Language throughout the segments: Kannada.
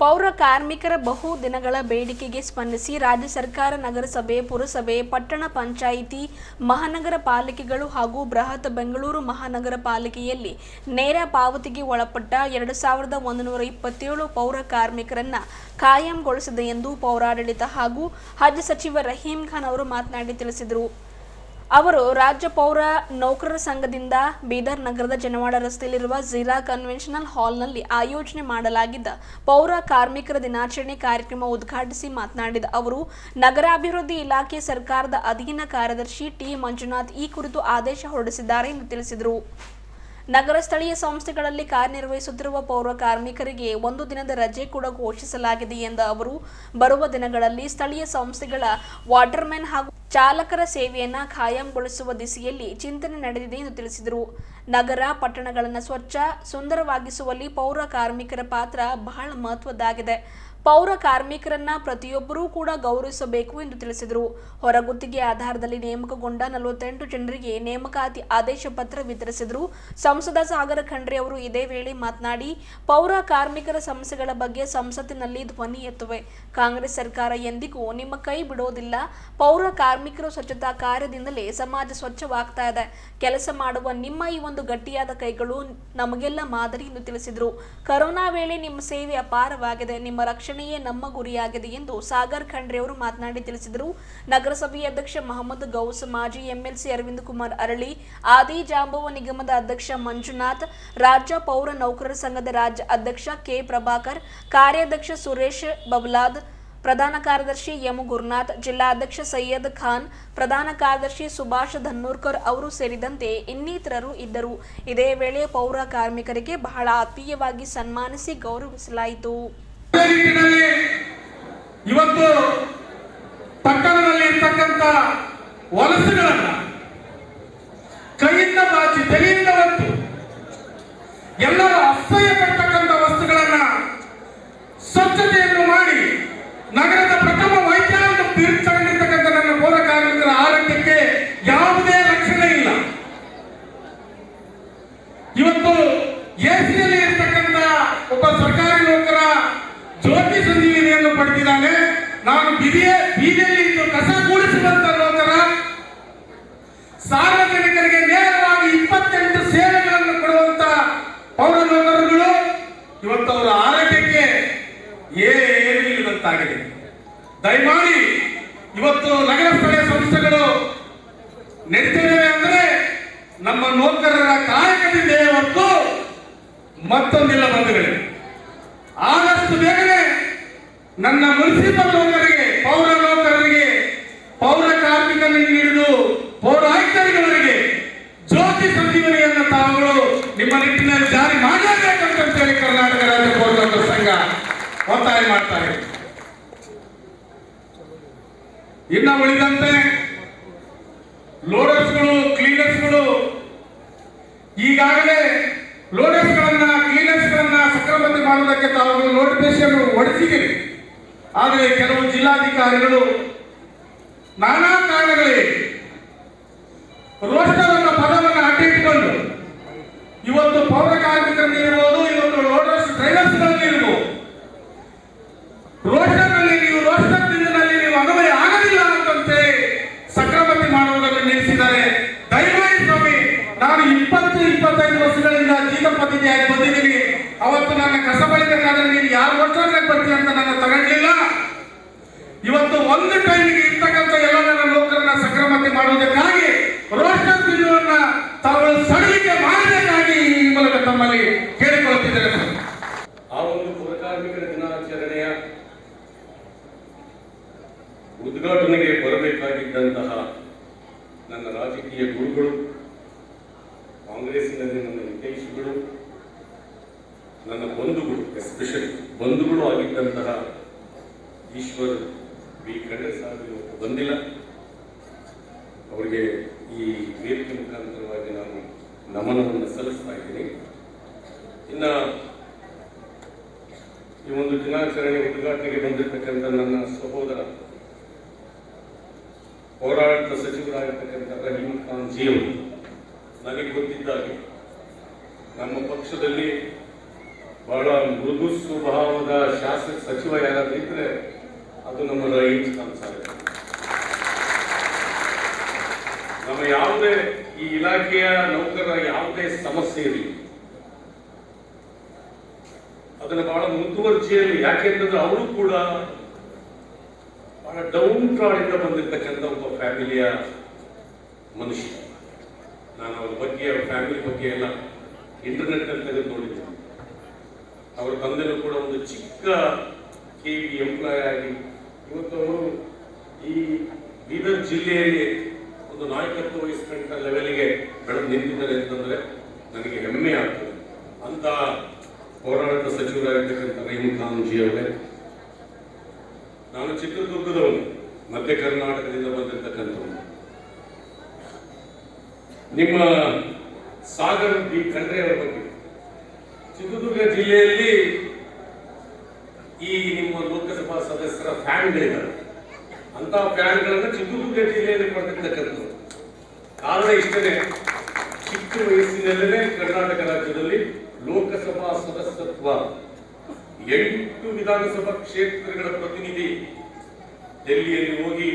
ಪೌರ ಕಾರ್ಮಿಕರ ಬಹು ದಿನಗಳ ಬೇಡಿಕೆಗೆ ಸ್ಪಂದಿಸಿ ರಾಜ್ಯ ಸರ್ಕಾರ ನಗರಸಭೆ, ಪುರಸಭೆ, ಪಟ್ಟಣ ಪಂಚಾಯಿತಿ, ಮಹಾನಗರ ಪಾಲಿಕೆಗಳು ಹಾಗೂ ಬೃಹತ್ ಬೆಂಗಳೂರು ಮಹಾನಗರ ಪಾಲಿಕೆಯಲ್ಲಿ ನೇರ ಪಾವತಿಗೆ ಒಳಪಟ್ಟ 2127 ಪೌರ ಕಾರ್ಮಿಕರನ್ನ ಕಾಯಂಗೊಳಿಸಿದೆ ಎಂದು ಪೌರಾಡಳಿತ ಹಾಗೂ ಹಜ್ ಸಚಿವ ರಹೀಂ ಖಾನ್ ಅವರು ಮಾತನಾಡಿ ತಿಳಿಸಿದರು. ಅವರು ರಾಜ್ಯ ಪೌರ ನೌಕರರ ಸಂಘದಿಂದ ಬೀದರ್ ನಗರದ ಜನವಾಡ ರಸ್ತೆಯಲ್ಲಿರುವ ಝೀರಾ ಕನ್ವೆನ್ಷನಲ್ ಹಾಲ್ನಲ್ಲಿ ಆಯೋಜನೆ ಮಾಡಲಾಗಿದ್ದ ಪೌರ ಕಾರ್ಮಿಕರ ದಿನಾಚರಣೆ ಕಾರ್ಯಕ್ರಮ ಉದ್ಘಾಟಿಸಿ ಮಾತನಾಡಿದ ಅವರು, ನಗರಾಭಿವೃದ್ಧಿ ಇಲಾಖೆ ಸರ್ಕಾರದ ಅಧೀನ ಕಾರ್ಯದರ್ಶಿ ಟಿ ಮಂಜುನಾಥ್ ಈ ಕುರಿತು ಆದೇಶ ಹೊರಡಿಸಿದ್ದಾರೆ ಎಂದು ತಿಳಿಸಿದರು. ನಗರ ಸ್ಥಳೀಯ ಸಂಸ್ಥೆಗಳಲ್ಲಿ ಕಾರ್ಯನಿರ್ವಹಿಸುತ್ತಿರುವ ಪೌರ ಕಾರ್ಮಿಕರಿಗೆ 1 ದಿನದ ರಜೆ ಕೂಡ ಘೋಷಿಸಲಾಗಿದೆ ಎಂದ ಅವರು, ಬರುವ ದಿನಗಳಲ್ಲಿ ಸ್ಥಳೀಯ ಸಂಸ್ಥೆಗಳ ವಾಟರ್ಮೆನ್ ಹಾಗೂ ಚಾಲಕರ ಸೇವೆಯನ್ನು ಖಾಯಂಗೊಳಿಸುವ ದಿಸೆಯಲ್ಲಿ ಚಿಂತನೆ ನಡೆದಿದೆ ಎಂದು ತಿಳಿಸಿದರು. ನಗರ ಪಟ್ಟಣಗಳನ್ನು ಸ್ವಚ್ಛ, ಸುಂದರವಾಗಿಸುವಲ್ಲಿ ಪೌರ ಕಾರ್ಮಿಕರ ಪಾತ್ರ ಬಹಳ ಮಹತ್ವದ್ದಾಗಿದೆ. ಪೌರ ಕಾರ್ಮಿಕರನ್ನ ಪ್ರತಿಯೊಬ್ಬರೂ ಕೂಡ ಗೌರವಿಸಬೇಕು ಎಂದು ತಿಳಿಸಿದರು. ಹೊರಗುತ್ತಿಗೆ ಆಧಾರದಲ್ಲಿ ನೇಮಕಗೊಂಡ 48 ಜನರಿಗೆ ನೇಮಕಾತಿ ಆದೇಶ ಪತ್ರ ವಿತರಿಸಿದರು. ಸಂಸದ ಸಾಗರ ಖಂಡ್ರೆ ಅವರು ಇದೇ ವೇಳೆ ಮಾತನಾಡಿ, ಪೌರ ಕಾರ್ಮಿಕರ ಸಮಸ್ಯೆಗಳ ಬಗ್ಗೆ ಸಂಸತ್ತಿನಲ್ಲಿ ಧ್ವನಿ ಎತ್ತುವೆ. ಕಾಂಗ್ರೆಸ್ ಸರ್ಕಾರ ಎಂದಿಗೂ ನಿಮ್ಮ ಕೈ ಬಿಡೋದಿಲ್ಲ. ಪೌರ ಕಾರ್ಮಿಕರು ಸ್ವಚ್ಛತಾ ಕಾರ್ಯದಿಂದಲೇ ಸಮಾಜ ಸ್ವಚ್ಛವಾಗ್ತಾ ಇದೆ. ಕೆಲಸ ಮಾಡುವ ನಿಮ್ಮ ಈ ಒಂದು ಗಟ್ಟಿಯಾದ ಕೈಗಳು ನಮಗೆಲ್ಲ ಮಾದರಿ ಎಂದು ತಿಳಿಸಿದರು. ಕರೋನಾ ವೇಳೆ ನಿಮ್ಮ ಸೇವೆ ಅಪಾರವಾಗಿದೆ. ನಿಮ್ಮ ರಕ್ಷಣೆಯೇ ನಮ್ಮ ಗುರಿಯಾಗಿದೆ ಎಂದು ಸಾಗರ್ ಖಂಡ್ರೆ ಅವರು ಮಾತನಾಡಿ ತಿಳಿಸಿದರು. ನಗರಸಭೆ ಅಧ್ಯಕ್ಷ ಮಹಮ್ಮದ್ ಗೌಸ್, ಮಾಜಿ ಎಂಎಲ್ಸಿ ಅರವಿಂದ್ ಕುಮಾರ್ ಅರಳಿ, ಆದಿ ಜಾಂಬವ ನಿಗಮದ ಅಧ್ಯಕ್ಷ ಮಂಜುನಾಥ್, ರಾಜ್ಯ ಪೌರ ನೌಕರರ ಸಂಘದ ರಾಜ್ಯ ಅಧ್ಯಕ್ಷ ಕೆ ಪ್ರಭಾಕರ್, ಕಾರ್ಯಾಧ್ಯಕ್ಷ ಸುರೇಶ್ ಬಬಲಾದ್, ಪ್ರಧಾನ ಕಾರ್ಯದರ್ಶಿ ಎಂ ಗುರುನಾಥ್, ಜಿಲ್ಲಾಧ್ಯಕ್ಷ ಸೈಯದ್ ಖಾನ್, ಪ್ರಧಾನ ಕಾರ್ಯದರ್ಶಿ ಸುಭಾಷ್ ಧನ್ನೂರ್ಕರ್ ಅವರು ಸೇರಿದಂತೆ ಇನ್ನಿತರರು ಇದ್ದರು. ಇದೇ ವೇಳೆ ಪೌರ ಕಾರ್ಮಿಕರಿಗೆ ಬಹಳ ಆತ್ಮೀಯವಾಗಿ ಸನ್ಮಾನಿಸಿ ಗೌರವಿಸಲಾಯಿತು. ಇವತ್ತು ಪಟ್ಟಣದಲ್ಲಿ ಇರ್ತಕ್ಕಂಥ ವಲಸೆಗಳನ್ನ ಕೈಯಿಂದ ಬಾಚಿ ತಲೆಯಿಂದ ಹೊತ್ತು ಎಲ್ಲರ ಅಸಹ್ಯ ಪಡ್ತಕ್ಕಂಥ ವಸ್ತುಗಳನ್ನ ಸ್ವಚ್ಛತೆಯನ್ನು ಮಾಡಿ ನಗರದ ಪ್ರಥಮ ವೈದ್ಯ ಎಂದು ತೀರ್ಚಕೊಂಡಿರ್ತಕ್ಕಂಥ ನನ್ನ ಪೌರ ಕಾರ್ಮಿಕರ ಆರೋಗ್ಯಕ್ಕೆ ಯಾವುದೇ ರಕ್ಷಣೆ ಇಲ್ಲ. ಇವತ್ತು ಎಸಿಯಲ್ಲಿ ಇರ್ತಕ್ಕಂಥ ಒಬ್ಬ ಸರ್ಕಾರಿ ನೌಕರ ಜ್ಯೋತಿ ಸಂಜೀವಿನಿಯನ್ನು ಪಡೆದಿದ್ದಾನೆ. ನಾನು ಬೀದಿಯಲ್ಲಿ ಇದ್ದು ಕಸ ಕೂಡಿಸುವಂತ ನೌಕರ, ಸಾರ್ವಜನಿಕರಿಗೆ ನೇರವಾಗಿ 28 ಸೇವೆಗಳನ್ನು ಕೊಡುವಂತ ಪೌರ ನೌಕರರುಗಳು ಇವತ್ತು ಅವರ ಆರೋಗ್ಯಕ್ಕೆ ಏನು ಇಲ್ಲದಂತಾಗಿದೆ. ದಯಮಾಡಿ ಇವತ್ತು ನಗರ ಸ್ಥಳೀಯ ಸಂಸ್ಥೆಗಳು ನಡೀತಿದ್ದೇವೆ ಅಂದರೆ ನಮ್ಮ ನೌಕರರ ಕಾಯಕದಿಂದ ಹೊರತು ಮತ್ತೊಂದಿಲ್ಲ ಬಂಧುಗಳೇ. ಆದಷ್ಟು ಬೇಗನೆ ನನ್ನ ಮುನ್ಸಿಪಲ್ ನೌಕರರಿಗೆ, ಪೌರ ನೌಕರರಿಗೆ, ಪೌರ ಕಾರ್ಮಿಕರಿಗೆ ಹಿಡಿದು ಪೌರಾಯುಕ್ತರುಗಳಿಗೆ ಜ್ಯೋತಿ ಸಂಜೀವನಿಯನ್ನು ತಾವುಗಳು ನಿಮ್ಮ ನಿಟ್ಟಿನಲ್ಲಿ ಜಾರಿ ಮಾಡಲೇಬೇಕಂತ ಹೇಳಿ ಕರ್ನಾಟಕ ರಾಜ್ಯ ಪೌರ ನೌಕರರ ಸಂಘ ಒತ್ತಾಯ ಮಾಡ್ತಾರೆ. ಇನ್ನು ಉಳಿದಂತೆ ಲೋಡರ್ಸ್ಗಳು, ಕ್ಲೀನರ್ಸ್ಗಳು ಈಗಾಗಲೇ ಲೋಡರ್ಸ್ಗಳನ್ನ, ಕ್ಲೀನರ್ಸ್ಗಳನ್ನ ಸಕ್ರಮತೆ ಮಾಡುವುದಕ್ಕೆ ತಾವುಗಳು ನೋಟಿಫಿಕೇಶನ್ ಹೊರಡಿಸಿದ್ದೀರಿ. ಆದರೆ ಕೆಲವು ಜಿಲ್ಲಾಧಿಕಾರಿಗಳು ನಾನಾ ಕಾರಣಗಳಿಗೆ ರೋಸ್ಟರ್ ಅನ್ನೋ ಪದವನ್ನು ಅಡ್ಡಿಟ್ಟುಕೊಂಡು ಇವತ್ತು ಪೌರ ಕಾರ್ಮಿಕರಲ್ಲಿ ಇರಬಹುದು, ಇವತ್ತು ಲೋಡರ್ಸ್ ಡ್ರೈವರ್ಸ್ಗಳಲ್ಲಿ ಇರಬಹುದು, ರೋಸ್ಟರ್ನಲ್ಲಿ ನೀವು ರೋಸ್ಟರ್ ದಿನದಲ್ಲಿ ನೀವು ಅನ್ವಯ ಆಗಲಿಲ್ಲ ಅಂತಂತೆ ಸಕ್ರಮತೆ ಮಾಡುವುದನ್ನು ನಿಲ್ಲಿಸಿದ್ದಾರೆ. ದಯಮಾಡಿ ಸ್ವಾಮಿ, ನಾನು 20-25 ವರ್ಷಗಳಿಂದ ಜೀತ ಪದ್ಧತಿಯಾಗಿ ಬಂದಿದ್ದೀನಿ. ಅವತ್ತು ನನ್ನ ಕಸ ಬಳಿಬೇಕಾದ್ರೆ ನೀನು ಯಾರು ರೋಸ್ಟರ್ಗೆ ಬರ್ತೀವಿ ಅಂತ ನನ್ನ ತಗೊಂಡಿಲ್ಲ. ಇವತ್ತು ಒಂದು ಟೈಮಿಗೆ ಇರ್ತಕ್ಕಂಥ ಎಲ್ಲ ನನ್ನ ನೌಕರನ್ನ ಸಕ್ರಮತೆ ಮಾಡುವುದಕ್ಕಾಗಿ ರೋಸ್ಟರ್ ಬಿಲ್ಲುವನ್ನ ತಾವು ಸಡಿಲಿಕೆ ಮಾಡಬೇಕಾಗಿ ಈ ಮೂಲಕ ತಮ್ಮಲ್ಲಿ ಕೇಳಿಕೊಳ್ಳುತ್ತಿದ್ದೇನೆ. ಆ ಒಂದು ಪೌರ ಕಾರ್ಮಿಕರ ದಿನಾಚರಣೆಯ ಉದ್ಘಾಟನೆಗೆ ಬರಬೇಕಾಗಿದ್ದಂತಹ ನನ್ನ ರಾಜಕೀಯ ಗುರುಗಳು, ಕಾಂಗ್ರೆಸ್ಸಿನಲ್ಲಿ ನನ್ನ ಹಿತೈಷಿಗಳು, ನನ್ನ ಬಂಧುಗಳು, ಎಸ್ಪೆಷಲಿ ಬಂಧುಗಳು ಆಗಿದ್ದಂತಹ ಈಶ್ವರ್ ಬಿ ಖಂಡ್ರೆ ಸಾಹೇಬರು ಬಂದಿಲ್ಲ. ಅವರಿಗೆ ಈ ವೇದಿಕೆ ಮುಖಾಂತರವಾಗಿ ನಾನು ನಮನವನ್ನು ಸಲ್ಲಿಸ್ತಾ ಇದ್ದೀನಿ. ಇನ್ನು ಈ ಒಂದು ದಿನಾಚರಣೆ ಉದ್ಘಾಟನೆಗೆ ಬಂದಿರತಕ್ಕಂಥ ನನ್ನ ಸಹೋದರ ಪೌರಾಡಳಿತ ಸಚಿವರಾಗಿರ್ತಕ್ಕಂಥ ರಹೀಂ ಖಾನ್ ಜಿ ಅವರು ನನಗೆ ಗೊತ್ತಿದ್ದಾಗೆ ನಮ್ಮ ಪಕ್ಷದಲ್ಲಿ ಬಹಳ ಮೃದು ಸ್ವಭಾವದ ಶಾಸಕ ಸಚಿವ ಯಾರಾದ್ರೂ ಇದ್ರೆ ಅದು ನಮ್ಮ ರೈತ ಸಂಸಾರ. ನಮ್ಮ ಯಾವುದೇ ಈ ಇಲಾಖೆಯ ನೌಕರರ ಯಾವುದೇ ಸಮಸ್ಯೆ ಇರಲಿ ಅದನ್ನ ಬಹಳ ಮುತುವರ್ಜಿಯಲ್ಲಿ, ಯಾಕೆಂತಂದ್ರೆ ಅವರು ಕೂಡ ಬಹಳ ಡೌನ್ ಕ್ರಾಡಿಂದ ಬಂದಿರತಕ್ಕಂಥ ಒಬ್ಬ ಫ್ಯಾಮಿಲಿಯ ಮನುಷ್ಯ. ನಾನು ಅವ್ರ ಬಗ್ಗೆ, ಅವ್ರ ಫ್ಯಾಮಿಲಿ ಬಗ್ಗೆ ಎಲ್ಲ ಇಂಟರ್ನೆಟ್ ಅಲ್ಲಿ ತೆಗೆದು ನೋಡಿದ್ದೆ. ಅವರ ತಂದೆನೂ ಕೂಡ ಒಂದು ಚಿಕ್ಕ KV ಎಂಪ್ಲಾಯ್ ಆಗಿ ಇವತ್ತು ಅವರು ಈ ಬೀದರ್ ಜಿಲ್ಲೆಯಲ್ಲಿ ಒಂದು ನಾಯಕತ್ವ ವಹಿಸಿಕೊಂಡ ಲೆವೆಲ್ಗೆ ಬೆಳೆದು ನಿಂತಿದ್ದಾರೆ ಅಂತಂದ್ರೆ ನನಗೆ ಹೆಮ್ಮೆ ಆಗ್ತದೆ. ಅಂತ ಹೋರಾಟದ ಸಚಿವರಾಗಿರ್ತಕ್ಕಂಥ ರಹೀಂ ಖಾನ್ ಜಿ ಅವರೇ, ನಾನು ಚಿತ್ರದುರ್ಗದವನು, ಮಧ್ಯ ಕರ್ನಾಟಕದಿಂದ ಬಂದಿರತಕ್ಕಂಥವನು. ನಿಮ್ಮ ಸಾಗರ್ ಬಿ ಖಂಡ್ರೆ ಅವರ ಬಗ್ಗೆ, ಚಿತ್ರದುರ್ಗ ಜಿಲ್ಲೆಯಲ್ಲಿ ಈ ನಿಮ್ಮ ಲೋಕಸಭಾ ಸದಸ್ಯರ ಫ್ಯಾನ್ಗಳಿದ್ದಾರೆ. ಅಂತ ಫ್ಯಾನ್ಗಳನ್ನು ಚಿತ್ರದುರ್ಗ ಜಿಲ್ಲೆಯಲ್ಲಿ ಪಡೆದಿರ್ತಕ್ಕಂಥದ್ದು ಕಾರಣ ಇಷ್ಟೇ, ಚಿಕ್ಕ ವಯಸ್ಸಿನಲ್ಲೇ ಕರ್ನಾಟಕ ರಾಜ್ಯದಲ್ಲಿ ಲೋಕಸಭಾ ಸದಸ್ಯತ್ವ, 8 ವಿಧಾನಸಭಾ ಕ್ಷೇತ್ರಗಳ ಪ್ರತಿನಿಧಿ ಡೆಲ್ಲಿಯಲ್ಲಿ ಹೋಗಿ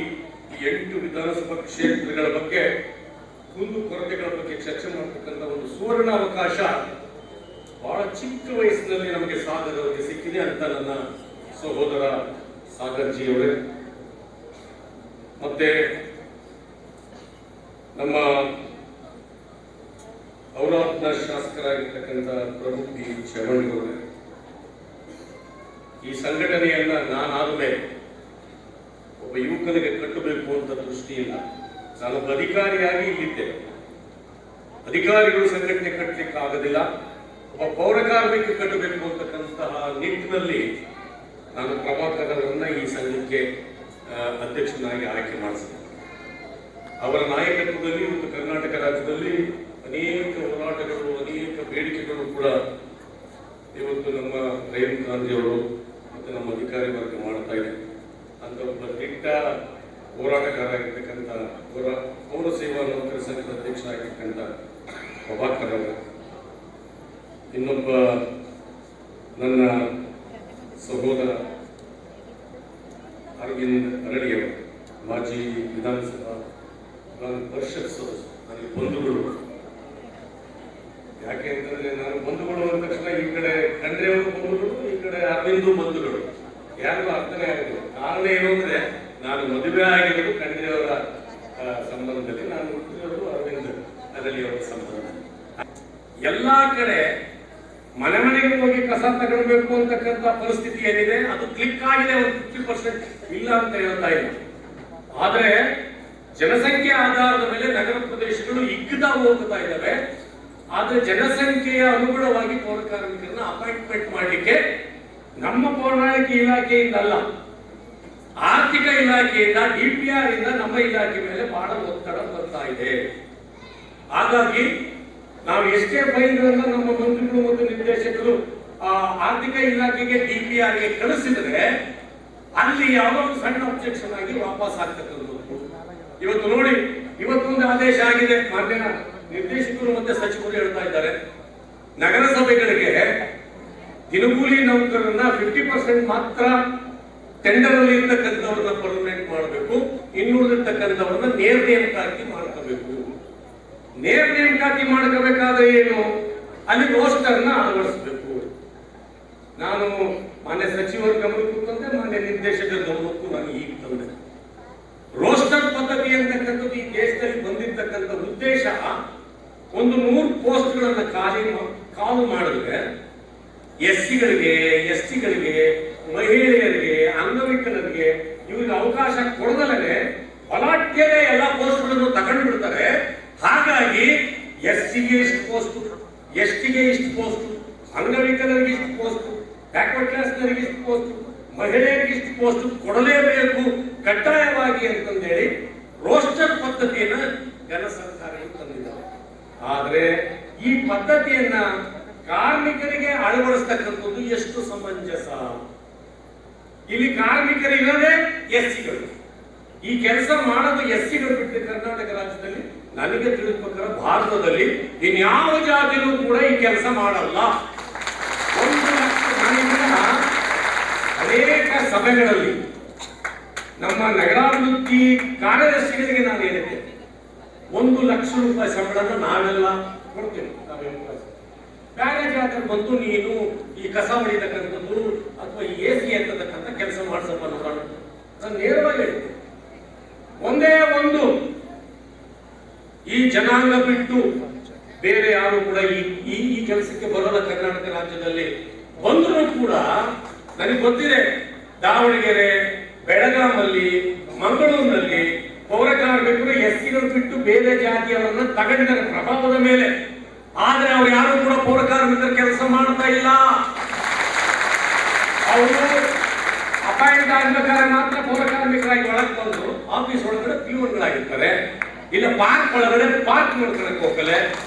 ಈ 8 ವಿಧಾನಸಭಾ ಕ್ಷೇತ್ರಗಳ ಬಗ್ಗೆ, ಕುಂದು ಕೊರತೆಗಳ ಬಗ್ಗೆ ಚರ್ಚೆ ಮಾಡತಕ್ಕಂಥ ಒಂದು ಸುವರ್ಣ ಅವಕಾಶ ಬಹಳ ಚಿಕ್ಕ ವಯಸ್ಸಿನಲ್ಲಿ ನಮಗೆ ಸಾಗರ್ ಅವರಿಗೆ ಸಿಕ್ಕಿದೆ ಅಂತ ನನ್ನ ಸಹೋದರ ಸಾಗರ್ ಜಿ ಅವರೇ, ಮತ್ತೆ ನಮ್ಮ ಔರಾದ್ನ ಶಾಸಕರಾಗಿರ್ತಕ್ಕಂಥ ಪ್ರಭು ಪಿ ಚವಣ್ಗೌಡರೇ, ಈ ಸಂಘಟನೆಯನ್ನ ನಾನಾದ ಮೇಲೆ ಒಬ್ಬ ಯುವಕನಿಗೆ ಕಟ್ಟಬೇಕು ಅಂತ ದೃಷ್ಟಿಯಿಂದ ನಾನೊಬ್ಬ ಅಧಿಕಾರಿಯಾಗಿ ಇಲ್ಲಿದ್ದೆ. ಅಧಿಕಾರಿಗಳು ಸಂಘಟನೆ ಕಟ್ಟಲಿಕ್ಕೆ ಆಗೋದಿಲ್ಲ, ಒಬ್ಬ ಪೌರ ಕಾರ್ಮಿಕ ಕಟ್ಟಬೇಕು ಅಂತಕ್ಕಂತಹ ನಿಟ್ಟಿನಲ್ಲಿ ನಾನು ಪ್ರಭಾಕರ್ ಅವರನ್ನ ಈ ಸಂಘಕ್ಕೆ ಅಧ್ಯಕ್ಷನಾಗಿ ಆಯ್ಕೆ ಮಾಡಿಸಿದೆ. ಅವರ ನಾಯಕತ್ವದಲ್ಲಿ ಮತ್ತು ಕರ್ನಾಟಕ ರಾಜ್ಯದಲ್ಲಿ ಅನೇಕ ಹೋರಾಟಗಳು, ಅನೇಕ ಬೇಡಿಕೆಗಳು ಕೂಡ ಇವತ್ತು ನಮ್ಮ ರಹೀಂ ಖಾನ್ ಜಿ ಅವರು ಮತ್ತು ನಮ್ಮ ಅಧಿಕಾರಿ ವರ್ಗ ಮಾಡ್ತಾ ಇದೆ. ಅಂತ ಒಬ್ಬ ದಿಟ್ಟ ಹೋರಾಟಗಾರರಾಗಿರ್ತಕ್ಕಂಥ ಪೌರ ಸೇವಾ ನೌಕರ ಸಂಘದ ಅಧ್ಯಕ್ಷರಾಗಿರ್ತಕ್ಕಂಥ ಪ್ರಭಾಕರ್ ಅವರು, ಇನ್ನೊಬ್ಬ ನನ್ನ ಸಹೋದರ ಅರವಿಂದ್ ಅರಳಿಯವರು, ಮಾಜಿ ವಿಧಾನಸಭಾ ಪರಿಷತ್ ಸದಸ್ಯರು, ನನಗೆ ಬಂಧುಗಳು. ಯಾಕೆ ಅಂತಂದ್ರೆ ನಾನು ಬಂಧುಗಳು ಅಂದ ತಕ್ಷಣ ಈ ಕಡೆ ಖಂಡ್ರೆಯವರು ಬಂಧುಗಳು, ಈ ಕಡೆ ಅರವಿಂದು ಬಂಧುಗಳು, ಯಾರಿಗೂ ಅರ್ಥನೇ ಆಗೋದಿಲ್ಲ. ಕಾರಣ ಏನು ಅಂದ್ರೆ ನಾನು ಮದುವೆ ಆಗಿರೋದು ಖಂಡ್ರೆಯವರ ಸಂಬಂಧದಲ್ಲಿ, ನಾನು ಹುಟ್ಟಿರೋದು ಅರವಿಂದ್ ಅರಳಿಯವರ ಸಂಬಂಧ. ಎಲ್ಲಾ ಕಡೆ ಮನೆ ಮನೆಗೆ ಹೋಗಿ ಕಸ ತಗೊಳ್ಬೇಕು ಅಂತಕ್ಕಂಥ ಪರಿಸ್ಥಿತಿ ಏನಿದೆ ಅದು ಕ್ಲಿಕ್ ಆಗಿದೆ, ಒಂದು 50% ಇಲ್ಲ ಅಂತ ಹೇಳ್ತಾ ಇಲ್ಲ. ಆದ್ರೆ ಜನಸಂಖ್ಯೆ ಆಧಾರದ ಮೇಲೆ ನಗರ ಪ್ರದೇಶಗಳು ಹಿಗ್ಗುತ್ತಾ ಹೋಗ್ತಾ ಇದ್ದಾವೆ. ಆದ್ರೆ ಜನಸಂಖ್ಯೆಯ ಅನುಗುಣವಾಗಿ ಪೌರ ಕಾರ್ಮಿಕರನ್ನ ಅಪಾಯಿಂಟ್ಮೆಂಟ್ ಮಾಡಲಿಕ್ಕೆ ನಮ್ಮ ಪೌರಾಣಿಕ ಇಲಾಖೆಯಿಂದ ಅಲ್ಲ, ಆರ್ಥಿಕ ಇಲಾಖೆಯಿಂದ, DPR ಇಂದ ನಮ್ಮ ಇಲಾಖೆ ಮೇಲೆ ಬಹಳ ಒತ್ತಡ ಬರ್ತಾ ಇದೆ. ಹಾಗಾಗಿ ನಾವು ಎಷ್ಟೇ ಫೈಲ್ಗಳನ್ನ ನಮ್ಮ ಮಂತ್ರಿಗಳು ಮತ್ತು ನಿರ್ದೇಶಕರು ಆರ್ಥಿಕ ಇಲಾಖೆಗೆ DPR ಗೆ ಕಳಿಸಿದ್ರೆ ಅಲ್ಲಿ ಯಾವುದೋ ಒಂದು ಸಣ್ಣ ಅಬ್ಜೆಕ್ಷನ್ ಆಗಿ ವಾಪಸ್ ಆಗ್ತಕ್ಕಂಥದ್ದು. ಇವತ್ತು ನೋಡಿ, ಇವತ್ತೊಂದು ಆದೇಶ ಆಗಿದೆ, ಮಾನ್ಯ ನಿರ್ದೇಶಕರು ಮತ್ತೆ ಸಚಿವರು ಹೇಳ್ತಾ ಇದ್ದಾರೆ, ನಗರಸಭೆಗಳಿಗೆ ದಿನಗೂಲಿ ನೌಕರರನ್ನ 50% ಮಾತ್ರ ಟೆಂಡರ್ ಅಲ್ಲಿ ಇರ್ತಕ್ಕಂಥವ್ರನ್ನ ಪರ್ಮನೆಂಟ್ ಮಾಡಬೇಕು, ಇನ್ನುಳಿದಿರ್ತಕ್ಕಂಥವ್ರನ್ನ ನೇರ ನೇಮಕಾತಿ ಮಾಡ್ಕೋಬೇಕು. ನೇರ ನೇಮಕಾತಿ ಮಾಡ್ಕೋಬೇಕಾದ್ರೆ ಏನು, ಅಲ್ಲಿ ರೋಸ್ಟರ್ನ ಅಳವಡಿಸಬೇಕು. ನಾನು ಮಾನ್ಯ ಸಚಿವರ ಗಮನಕ್ಕೂ ತಂದೆ, ಮಾನ್ಯ ನಿರ್ದೇಶಕರ ಗಮನಕ್ಕೂ ನಾನು ಈಗ ತಂದೆ. ರೋಸ್ಟರ್ ಪದ್ಧತಿ ಅಂತಕ್ಕಂಥದ್ದು ಈ ದೇಶದಲ್ಲಿ ಬಂದಿರ್ತಕ್ಕಂಥ ಉದ್ದೇಶ, ಒಂದು 100 ಪೋಸ್ಟ್ಗಳನ್ನ ಕಾಲು ಮಾಡಿದ್ರೆ SC-ಗಳಿಗೆ, ST-ಗಳಿಗೆ, ಮಹಿಳೆಯರಿಗೆ, ಅಂಗವಿಕಲರಿಗೆ ಇವ್ರಿಗೆ ಅವಕಾಶ ಕೊಡದಲ್ಲೇ ಬಲಾಢ್ಯತೆ ಎಲ್ಲ ಪೋಸ್ಟ್ಗಳನ್ನು ತಗೊಂಡು ಬಿಡ್ತಾರೆ. ಹಾಗಾಗಿ SC-ಗೆ ಇಷ್ಟು ಪೋಸ್ಟ್, ST-ಗೆ ಇಷ್ಟು ಪೋಸ್ಟ್, ಅಂಗವಿಕಲರಿಗೆ ಇಷ್ಟು ಪೋಸ್ಟ್, ಬ್ಯಾಕ್ವರ್ಡ್ ಕ್ಲಾಸ್ನವರಿಗೆ ಇಷ್ಟು ಪೋಸ್ಟ್, ಮಹಿಳೆಯರಿಗೆ ಇಷ್ಟು ಪೋಸ್ಟ್ ಕೊಡಲೇಬೇಕು ಕಡ್ಡಾಯವಾಗಿ ಅಂತಂದೇಳಿ ರೋಸ್ಟರ್ ಪದ್ಧತಿಯನ್ನ ಜನ ಸರ್ಕಾರಗಳು ತಂದಿದ್ದಾರೆ. ಆದ್ರೆ ಈ ಪದ್ಧತಿಯನ್ನ ಕಾರ್ಮಿಕರಿಗೆ ಅಳವಡಿಸ್ತಕ್ಕಂಥದ್ದು ಎಷ್ಟು ಸಮಂಜಸ? ಇಲ್ಲಿ ಕಾರ್ಮಿಕರಿಲ್ಲದೆ SC-ಗಳು, ಈ ಕೆಲಸ ಮಾಡೋದು SC-ಗಳು ಬಿಟ್ಟು ಕರ್ನಾಟಕ ರಾಜ್ಯದಲ್ಲಿ ನನಗೆ ತಿಳಿದ ಪ್ರಕಾರ ಭಾರತದಲ್ಲಿ ಇನ್ಯಾವ ಜಾತಿಯೂ ಕೂಡ ಈ ಕೆಲಸ ಮಾಡಲ್ಲ. 1 ಲಕ್ಷ ಮನೆಗಳ ಅನೇಕ ಸಭೆಗಳಲ್ಲಿ ನಮ್ಮ ನಗರಾಭಿವೃದ್ಧಿ ಕಾರ್ಯದರ್ಶಿಗಳಿಗೆ ನಾನು ಹೇಳಿದ್ದೆ, 1 ಲಕ್ಷ ರೂಪಾಯಿ ಸಂಬಳನ ನಾವೆಲ್ಲ ಕೊಡ್ತೇವೆ. ಬೇರೆ ಜಾಗದಲ್ಲಿ ಬಂದು ನೀನು ಈ ಕಸ ಹೊಡಿತಕ್ಕಂಥದ್ದು ಅಥವಾ ಈ AC ಎತ್ತತಕ್ಕಂಥ ಕೆಲಸ ಮಾಡಿಸಪ್ಪ ನೋಡೋಣ. ನಾನು ನೇರವಾಗಿ ಹೇಳಿದ್ದೆ, ಒಂದೇ ಒಂದು ಈ ಜನಾಂಗ ಬಿಟ್ಟು ಬೇರೆ ಯಾರು ಕೂಡ ಈ ಕೆಲಸಕ್ಕೆ ಬರೋಲ್ಲ. ಕರ್ನಾಟಕ ರಾಜ್ಯದಲ್ಲಿ ಬಂದರೂ ಕೂಡ ನನಗೆ ಗೊತ್ತಿದೆ, ದಾವಣಗೆರೆ, ಬೆಳಗಾಮಲ್ಲಿ, ಮಂಗಳೂರಿನಲ್ಲಿ ಪೌರ ಕಾರ್ಮಿಕರು SCಗಳು ಬಿಟ್ಟು ಬೇರೆ ಜಾತಿಯವರನ್ನ ತಗೊಂಡಿದ್ದಾರೆ ಪ್ರಭಾವದ ಮೇಲೆ. ಆದ್ರೆ ಅವ್ರು ಯಾರು ಕೂಡ ಪೌರ ಕಾರ್ಮಿಕರ ಕೆಲಸ ಮಾಡ್ತಾ ಇಲ್ಲ. ಅವರು ಅಪಾಯಿಂಟ್ ಆಗ್ಬೇಕಾದ್ರೆ ಮಾತ್ರ ಪೌರ ಕಾರ್ಮಿಕರಾಗಿ ಒಳಗೆ ಬಂದು ಆಫೀಸ್ ಒಳಗಡೆ ಪ್ಯೂನ್ಗಳಾಗಿರ್ತಾರೆ, ಇಲ್ಲ ಪಾರ್ಕ್ ಒಳಗಡೆ ಪಾರ್ಕ್ ನೋಡ್ಕೊಳಕ್ ಹೋಗ್ತಾರೆ,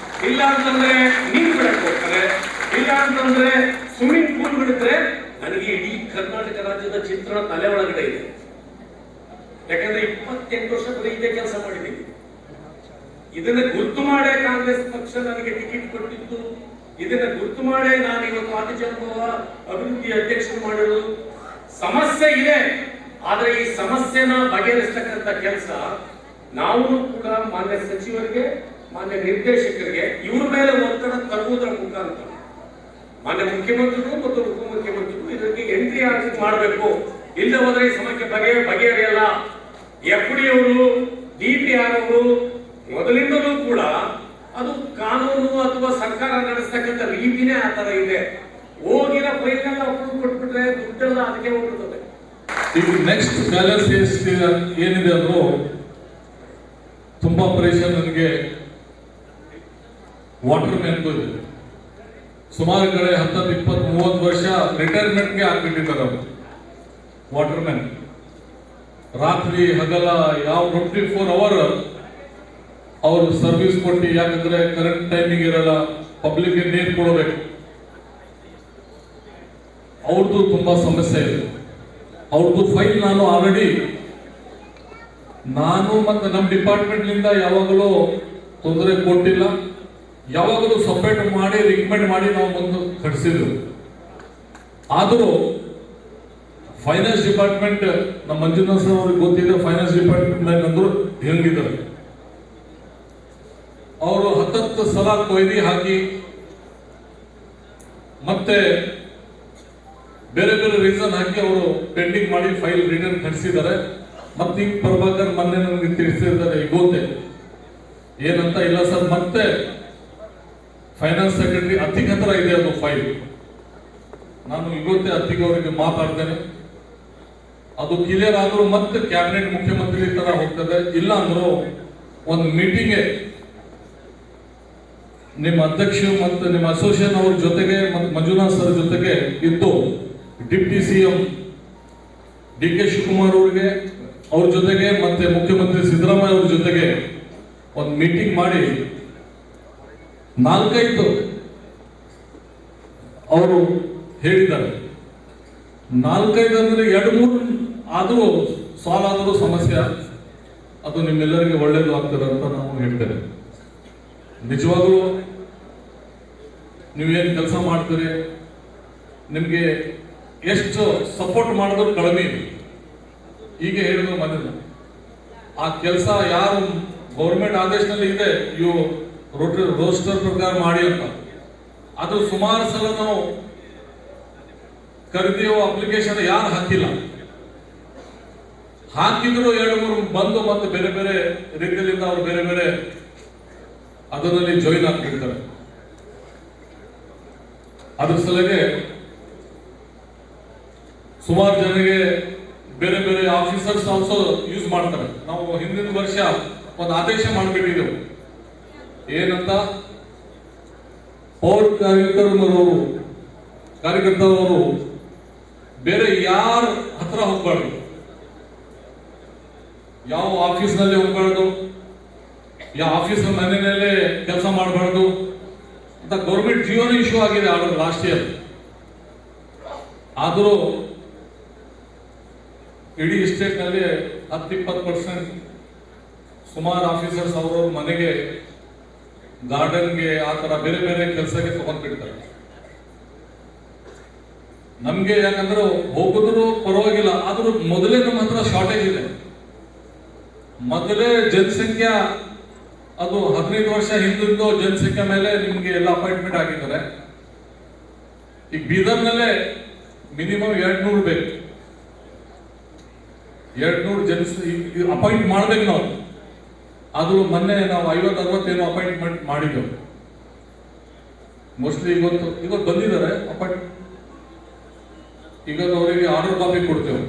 ಇಲ್ಲ ಅಂತಂದ್ರೆ ನೀರು ಬಿಡಕ್ ಹೋಗ್ತಾರೆ, ಇಲ್ಲ ಅಂತಂದ್ರೆ ಸ್ವಿಮ್ಮಿಂಗ್ ಪೂಲ್ಗಳಿದ್ರೆ. ನನಗೆ ಇಡೀ ಕರ್ನಾಟಕ ರಾಜ್ಯದ ಚಿತ್ರಣ ತಲೆ ಒಳಗಡೆ ಇದೆ. ಯಾಕಂದ್ರೆ 28 ವರ್ಷ ಬರೀ ಇದೇ ಕೆಲಸ ಮಾಡಿದ್ದೀವಿ. ಇದನ್ನ ಗುರ್ತು ಮಾಡೇ ಕಾಂಗ್ರೆಸ್ ಪಕ್ಷ ನನಗೆ ಟಿಕೆಟ್ ಕೊಟ್ಟಿತ್ತು. ಇದನ್ನ ಗುರ್ತು ಮಾಡೇ ನಾನು ಇವತ್ತು ಆದಿಜಾಂಬವ ಅಭಿವೃದ್ಧಿ ಅಧ್ಯಕ್ಷರು ಮಾಡಿರೋದು. ಸಮಸ್ಯೆ ಇದೆ, ಆದ್ರೆ ಈ ಸಮಸ್ಯೆನ ಬಗೆಹರಿಸತಕ್ಕಂಥ ಕೆಲಸ ನಾವು ಕೂಡ ಮಾನ್ಯ ಸಚಿವರಿಗೆ, ಮಾನ್ಯ ನಿರ್ದೇಶಕರಿಗೆ ಇವ್ರ ಮೇಲೆ ಒತ್ತಡ ತರುವುದರ ಮುಖಾಂತರ ಮಾನ್ಯ ಮುಖ್ಯಮಂತ್ರಿಗಳು ಮತ್ತು ಉಪಮುಖ್ಯಮಂತ್ರಿಗಳು ಇದಕ್ಕೆ ಎಂಟ್ರಿ ಆಗಿ ಮಾಡಬೇಕು. ಇಲ್ಲ ಹೋದ್ರೆ ಈ ಸಮಸ್ಯೆ ಬಗೆಹರಿಯಲ್ಲ. FD ಅವರು, DPR ಅವರು ಮೊದಲಿಂದಲೂ ಕೂಡ ಅದು ಕಾನೂನು ಅಥವಾ ಸರ್ಕಾರ ನಡೆಸ್ತಕ್ಕಂಥ ರೀತಿನೇ ಆ ತರ ಇದೆ. ಹೋಗಿರೋ ಫೈಲ್ನೆಲ್ಲ ಅಪ್ರೂವ್ ಕೊಟ್ಬಿಟ್ರೆ ದುಡ್ಡೆಲ್ಲ ಅದಕ್ಕೆ ಹೋಗ್ಬಿಡ್ತದೆ. ಈಗ ನೆಕ್ಸ್ಟ್ ಬ್ಯಾಲೆನ್ಸ್ ಏನಿದೆ ಅದು ತುಂಬಾ ಪ್ರೆಷರ್ ನನಗೆ ವಾಟರ್ ಮ್ಯಾನ್ಗೂ ಇದೆ. ಸುಮಾರು ಕಡೆ 10, 20, 30 ವರ್ಷ ರಿಟೈರ್ಮೆಂಟ್ಗೆ ಆಗ್ಬಿಟ್ಟಿದ್ದಾರೆ ಅವರು ವಾಟರ್ ಮ್ಯಾನ್. ರಾತ್ರಿ ಹಗಲ ಯಾವ 24 ಅವರ್ ಅವರು ಸರ್ವಿಸ್ ಕೊಟ್ಟು, ಯಾಕಂದ್ರೆ ಕರೆಕ್ಟ್ ಟೈಮಿಂಗ್ ಇರಲ್ಲ, ಪಬ್ಲಿಕ್ಗೆ ನೀರು ಕೊಡಬೇಕು. ಅವ್ರದ್ದು ತುಂಬಾ ಸಮಸ್ಯೆ ಇದೆ. ಅವ್ರದ್ದು ಫೈಲ್ ನಾನು ಆಲ್ರೆಡಿ ಮತ್ತೆ ನಮ್ಮ ಡಿಪಾರ್ಟ್ಮೆಂಟ್ ನಿಂದ ಯಾವಾಗಲೂ ತೊಂದರೆ ಕೊಟ್ಟಿಲ್ಲ. ಯಾವಾಗಲೂ ಸಪರೇಟ್ ಮಾಡಿ ರಿಕಮೆಂಡ್ ಮಾಡಿ ನಾವು ಮುಂದೆ ಕಳಿಸಿದ್ರು. ಆದರೂ ಫೈನಾನ್ಸ್ ಡಿಪಾರ್ಟ್ಮೆಂಟ್ ನಮ್ಮ ಮಂಜುನಾಥ್ ಸರ್ ಅವ್ರಿಗೆ ಗೊತ್ತಿದೆ. ಫೈನಾನ್ಸ್ ಡಿಪಾರ್ಟ್ಮೆಂಟ್ ಅಂದ್ರು ಹೆಂಗಿದ್ದಾರೆ, ಅವರು 10 ಸಲ ಕೊಯ್ದಿ ಹಾಕಿ ಮತ್ತೆ ಬೇರೆ ಬೇರೆ ರೀಸನ್ ಹಾಕಿ ಅವರು ಪೆಂಡಿಂಗ್ ಮಾಡಿ ಫೈಲ್ ರಿಟರ್ನ್ ಕಳಿಸಿದ್ದಾರೆ. ಮತ್ತೆ ಈಗ ಪ್ರಭಾಕರ್ ಮೊನ್ನೆ ನನಗೆ ತಿಳಿಸಿದ್ದಾರೆ, ಗೊತ್ತೇ ಏನಂತ, ಇಲ್ಲ ಸರ್ ಮತ್ತೆ ಫೈನಾನ್ಸ್ ಸೆಕ್ರೆಟರಿ ಅತ್ತಿಗೆ ಹತ್ರ ಇದೆ ಅದು ಫೈಲ್. ನಾನು ಇವತ್ತೇ ಅತ್ತಿಗೆ ಅವರಿಗೆ ಮಾತಾಡ್ತೇನೆ, ಅದು ಕ್ಲಿಯರ್ ಆದ್ರೂ ಮತ್ತೆ ಕ್ಯಾಬಿನೆಟ್ ಮುಖ್ಯಮಂತ್ರಿ ತರ ಹೋಗ್ತದೆ. ಇಲ್ಲ ಅಂದ್ರೂ ಒಂದು ಮೀಟಿಂಗ್ ನಿಮ್ಮ ಅಧ್ಯಕ್ಷರು ಮತ್ತು ನಿಮ್ಮ ಅಸೋಸಿಯೇಷನ್ ಅವ್ರ ಜೊತೆಗೆ ಮತ್ತು ಮಂಜುನಾಥ್ ಸರ್ ಜೊತೆಗೆ ಇದ್ದು, ಡಿಪ್ಟಿ CM DK ಶಿವಕುಮಾರ್ ಅವರಿಗೆ ಅವ್ರ ಜೊತೆಗೆ ಮತ್ತೆ ಮುಖ್ಯಮಂತ್ರಿ ಸಿದ್ದರಾಮಯ್ಯ ಅವ್ರ ಜೊತೆಗೆ ಒಂದು ಮೀಟಿಂಗ್ ಮಾಡಿ 4-5 ಅವರು ಹೇಳಿದ್ದಾರೆ. 4-5 ಅಂದ್ರೆ 2-3 ಆದರೂ ಸಾಲ್ವ್ ಆದರೂ ಸಮಸ್ಯೆ ಅದು ನಿಮ್ಮೆಲ್ಲರಿಗೆ ಒಳ್ಳೇದು ಆಗ್ತದೆ ಅಂತ ನಾವು ಹೇಳ್ತೇವೆ. ನಿಜವಾಗ್ಲೂ ನೀವೇನು ಕೆಲಸ ಮಾಡ್ತೀರಿ, ನಿಮಗೆ ಎಷ್ಟು ಸಪೋರ್ಟ್ ಮಾಡಿದ್ರು ಕಡಿಮೆ ಇದೆ. ಹೀಗೆ ಹೇಳಿದ್ರು ಮನೇಲಿ ಆ ಕೆಲಸ ಯಾರು ಗೌರ್ಮೆಂಟ್ ಆದೇಶದಲ್ಲಿ ಇದೆ, ಇವು ರೋಸ್ಟರ್ ಪ್ರಕಾರ ಮಾಡಿ ಅಂತ. ಅದು ಸುಮಾರು ಸಲ ನಾವು ಕರೆದಿಯೋ ಅಪ್ಲಿಕೇಶನ್ ಯಾರು ಹಾಕಿಲ್ಲ, ಹಾಕಿದ್ರು 2-3 ಬಂದು ಮತ್ತೆ ಬೇರೆ ಬೇರೆ ರೀತಿಯಿಂದ ಅವರು ಬೇರೆ ಬೇರೆ ಅದರಲ್ಲಿ ಜಾಯಿನ್ ಆಗ್ತಿರ್ತಾರೆ. ಅದ್ರ ಸಲಗೆ ಸುಮಾರು ಜನರಿಗೆ ಬೇರೆ ಬೇರೆ ಆಫೀಸರ್ಸ್ ಆಲ್ಸೋ ಯೂಸ್ ಮಾಡ್ತಾರೆ. ನಾವು ಹಿಂದಿನ ವರ್ಷ ಒಂದು ಆದೇಶ ಮಾಡಿಬಿಟ್ಟಿದ್ದೆವು, ಏನಂತ, ಪೌರ ಕಾರ್ಯಕರ್ತರು ಬೇರೆ ಯಾರ ಹತ್ರ ಹೋಗ್ಬಾರ್ದು, ಯಾವ ಆಫೀಸ್ನಲ್ಲಿ ಹೋಗ್ಬಾರ್ದು, ಯಾವ ಆಫೀಸ್ ಮನೆಯಲ್ಲೇ ಕೆಲಸ ಮಾಡಬಾರ್ದು ಅಂತ ಗೌರ್ಮೆಂಟ್ ಜಿಯೋನ ಇಶ್ಯೂ ಆಗಿದೆ ಆರ್ಡರ್ ಲಾಸ್ಟ್ ಇಯರ್. ಆದರೂ ಇಡೀ ಸ್ಟೇಟ್ ನಲ್ಲಿ 10-20% ಸುಮಾರು ಆಫೀಸರ್ಸ್ ಅವರು ಮನೆಗೆ, ಗಾರ್ಡನ್ಗೆ, ಆ ತರ ಬೇರೆ ಬೇರೆ ಕೆಲಸಕ್ಕೆ ತಗೊಂಡ್ಬಿಡ್ತಾರೆ. ನಮ್ಗೆ ಯಾಕಂದ್ರೆ ಹೋಗಿದ್ರು ಪರವಾಗಿಲ್ಲ, ಆದ್ರೂ ಮೊದಲೇ ನಮ್ಮ ಹತ್ರ ಶಾರ್ಟೇಜ್ ಇದೆ. ಮೊದಲೇ ಜನಸಂಖ್ಯೆ ಅದು 15 ವರ್ಷ ಹಿಂದಿದ್ದು ಜನಸಂಖ್ಯೆ ಮೇಲೆ ನಿಮ್ಗೆ ಎಲ್ಲ ಅಪಾಯಿಂಟ್ಮೆಂಟ್ ಆಗಿದ್ದಾರೆ. ಈಗ ಬೀದರ್ನಲ್ಲೇ ಮಿನಿಮಮ್ 200 ಬೇಕು. 200 ಅಪಾಯಿಂಟ್ ಮಾಡ್ಬೇಕು ನಾವು. ಆದ್ರೂ ಮೊನ್ನೆ ನಾವು 50-60 ಏನೋ ಅಪಾಯಿಂಟ್ಮೆಂಟ್ ಮಾಡಿದ್ದೆವು. ಮೋಸ್ಟ್ಲಿ ಇವತ್ತು ಬಂದಿದ್ದಾರೆ ಅಪಾಯಿಂಟ್. ಈಗ ಅವರಿಗೆ ಆರ್ಡರ್ ಕಾಪಿ ಕೊಡ್ತೇವೆ.